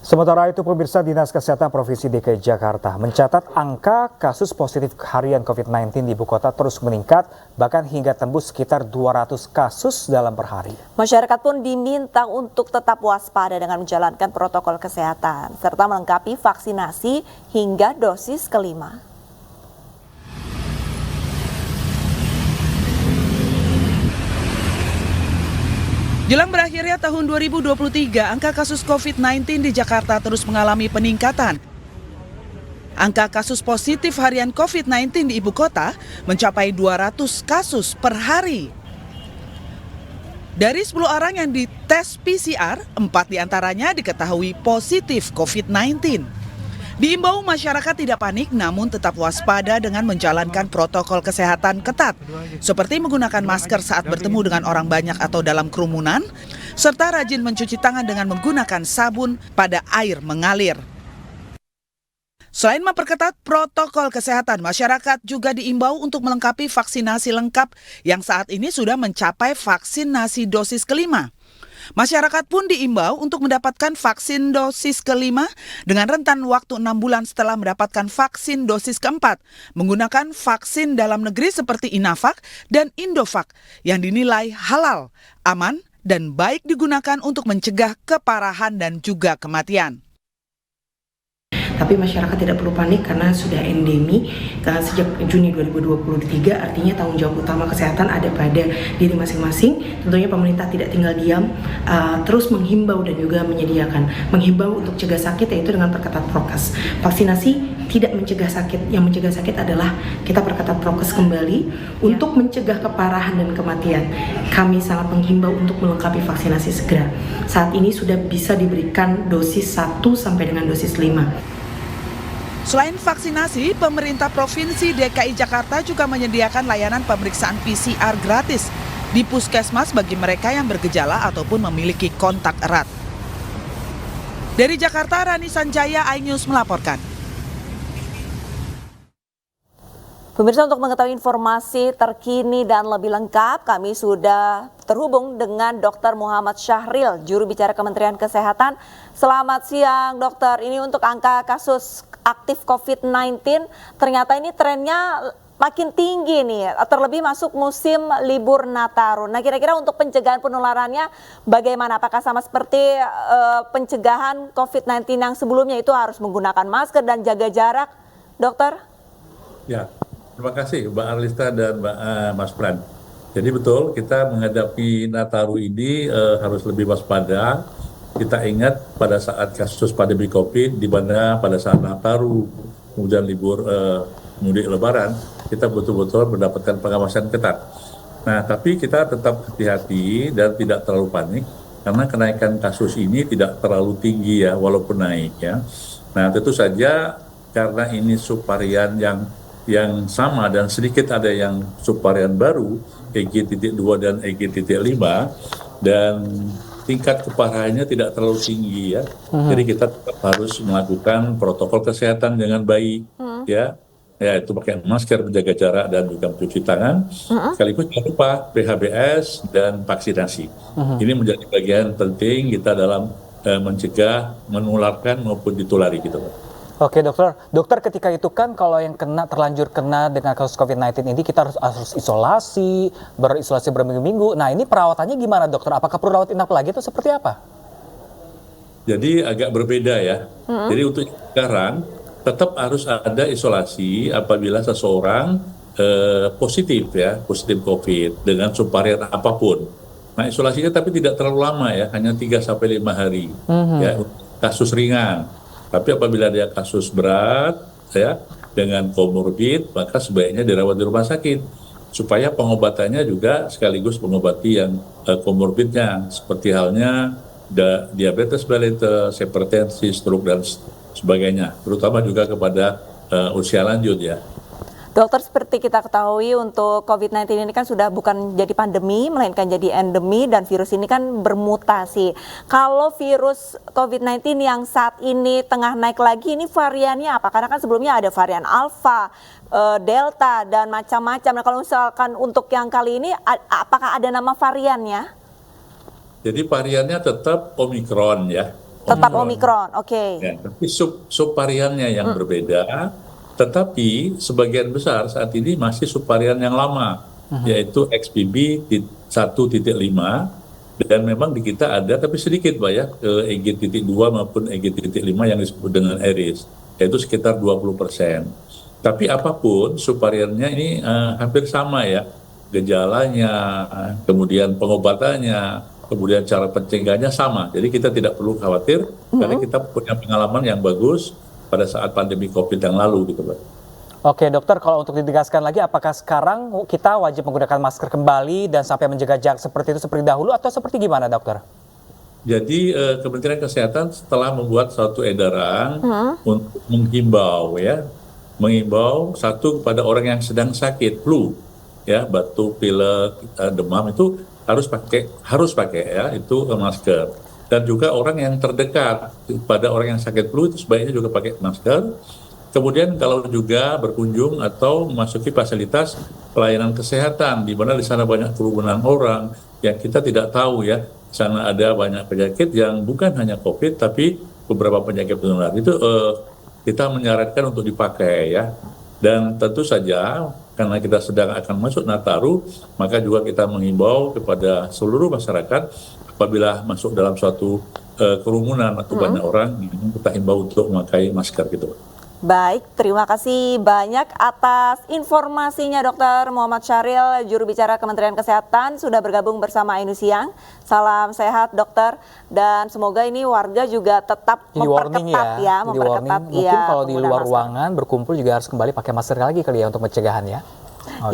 Sementara itu, pemirsa, Dinas Kesehatan Provinsi DKI Jakarta mencatat angka kasus positif harian COVID-19 di ibu kota terus meningkat, bahkan hingga tembus sekitar 200 kasus dalam per hari. Masyarakat pun diminta untuk tetap waspada dengan menjalankan protokol kesehatan, serta melengkapi vaksinasi hingga dosis kelima. Jelang berakhirnya tahun 2023, angka kasus COVID-19 di Jakarta terus mengalami peningkatan. Angka kasus positif harian COVID-19 di ibu kota mencapai 200 kasus per hari. Dari 10 orang yang dites PCR, 4 diantaranya diketahui positif COVID-19. Diimbau masyarakat tidak panik namun tetap waspada dengan menjalankan protokol kesehatan ketat, seperti menggunakan masker saat bertemu dengan orang banyak atau dalam kerumunan, serta rajin mencuci tangan dengan menggunakan sabun pada air mengalir. Selain memperketat protokol kesehatan, masyarakat juga diimbau untuk melengkapi vaksinasi lengkap yang saat ini sudah mencapai vaksinasi dosis kelima. Masyarakat pun diimbau untuk mendapatkan vaksin dosis kelima dengan rentan waktu 6 bulan setelah mendapatkan vaksin dosis keempat, menggunakan vaksin dalam negeri seperti Inavac dan Indovac yang dinilai halal, aman, dan baik digunakan untuk mencegah keparahan dan juga kematian. Tapi masyarakat tidak perlu panik karena sudah endemi sejak Juni 2023, artinya tanggung jawab utama kesehatan ada pada diri masing-masing. Tentunya pemerintah tidak tinggal diam, terus menghimbau dan juga menyediakan. Menghimbau untuk cegah sakit yaitu dengan perketat prokes. Vaksinasi tidak mencegah sakit, yang mencegah sakit adalah kita perketat prokes kembali untuk mencegah keparahan dan kematian. Kami sangat menghimbau untuk melengkapi vaksinasi segera. Saat ini sudah bisa diberikan dosis 1 sampai dengan dosis 5. Selain vaksinasi, pemerintah Provinsi DKI Jakarta juga menyediakan layanan pemeriksaan PCR gratis di puskesmas bagi mereka yang bergejala ataupun memiliki kontak erat. Dari Jakarta, Rani Sanjaya, iNews melaporkan. Pemirsa, untuk mengetahui informasi terkini dan lebih lengkap, kami sudah terhubung dengan Dr. Muhammad Syahril, juru bicara Kementerian Kesehatan. Selamat siang, dokter. Ini untuk angka kasus aktif COVID-19, ternyata ini trennya makin tinggi nih, terlebih masuk musim libur Nataru. Nah, kira-kira untuk pencegahan penularannya bagaimana? Apakah sama seperti pencegahan COVID-19 yang sebelumnya itu harus menggunakan masker dan jaga jarak, dokter? Ya. Terima kasih Mbak Arlista dan Mas Pran. Jadi betul kita menghadapi Nataru ini harus lebih waspada. Kita ingat pada saat kasus pandemi COVID, di mana pada saat Nataru, kemudian libur mudik Lebaran, kita betul-betul mendapatkan pengawasan ketat. Nah, tapi kita tetap hati-hati dan tidak terlalu panik, karena kenaikan kasus ini tidak terlalu tinggi ya, walaupun naik ya. Nah, tentu saja karena ini subvarian yang sama dan sedikit ada yang subvarian baru EG.2 dan EG.5 dan tingkat keparahannya tidak terlalu tinggi ya. Jadi kita tetap harus melakukan protokol kesehatan dengan baik ya itu pakai masker, menjaga jarak dan juga mencuci tangan. Sekaligus jangan lupa PHBS dan vaksinasi. Ini menjadi bagian penting kita dalam mencegah menularkan maupun ditulari gitu Pak. Oke dokter, ketika itu kan kalau yang terlanjur kena dengan kasus COVID-19 ini kita harus isolasi, berisolasi berminggu-minggu. Nah, ini perawatannya gimana dokter? Apakah perlu rawat inap lagi atau seperti apa? Jadi agak berbeda ya. Jadi untuk sekarang tetap harus ada isolasi apabila seseorang positif positif COVID dengan subvarian apapun. Nah, isolasinya tapi tidak terlalu lama ya, hanya 3-5 hari ya, kasus ringan. Tapi apabila dia kasus berat ya dengan komorbid, maka sebaiknya dirawat di rumah sakit supaya pengobatannya juga sekaligus mengobati yang komorbidnya, seperti halnya diabetes mellitus, hipertensi, stroke dan sebagainya, terutama juga kepada usia lanjut ya. Dokter, seperti kita ketahui untuk COVID-19 ini kan sudah bukan jadi pandemi, melainkan jadi endemi dan virus ini kan bermutasi. Kalau virus COVID-19 yang saat ini tengah naik lagi, ini variannya apa? Karena kan sebelumnya ada varian Alpha, Delta, dan macam-macam. Nah, kalau misalkan untuk yang kali ini, apakah ada nama variannya? Jadi variannya tetap Omicron ya. Tetap Omikron, oke. Ya, tapi subvariannya yang berbeda, tetapi sebagian besar saat ini masih subvarian yang lama, yaitu XBB 1.5, dan memang di kita ada, tapi sedikit Pak ya, EG.2 maupun EG.5 yang disebut dengan Aries, yaitu sekitar 20%. Tapi apapun subvariannya ini hampir sama ya, gejalanya, kemudian pengobatannya, kemudian cara pencegahannya sama. Jadi kita tidak perlu khawatir karena kita punya pengalaman yang bagus pada saat pandemi COVID yang lalu gitu Pak. Oke dokter, kalau untuk ditegaskan lagi, apakah sekarang kita wajib menggunakan masker kembali dan sampai menjaga jarak seperti itu seperti dahulu atau seperti gimana dokter? Jadi Kementerian Kesehatan setelah membuat suatu edaran untuk mengimbau satu kepada orang yang sedang sakit flu, ya batuk, pilek, demam itu harus pakai ya itu masker. Dan juga orang yang terdekat pada orang yang sakit flu itu sebaiknya juga pakai masker. Kemudian kalau juga berkunjung atau memasuki fasilitas pelayanan kesehatan di mana di sana banyak kerumunan orang yang kita tidak tahu ya, di sana ada banyak penyakit yang bukan hanya COVID tapi beberapa penyakit menular. Itu kita menyarankan untuk dipakai ya. Dan tentu saja karena kita sedang akan masuk Nataru, maka juga kita mengimbau kepada seluruh masyarakat apabila masuk dalam suatu kerumunan atau banyak orang, kita himbau untuk memakai masker gitu. Baik, terima kasih banyak atas informasinya Dr. Muhammad Syahril, juru bicara Kementerian Kesehatan, sudah bergabung bersama Ainus Siang. Salam sehat dokter, dan semoga ini warga juga tetap memperketat ya, Mungkin kalau di luar ruangan berkumpul juga harus kembali pakai masker lagi kali ya untuk pencegahan ya. Ya.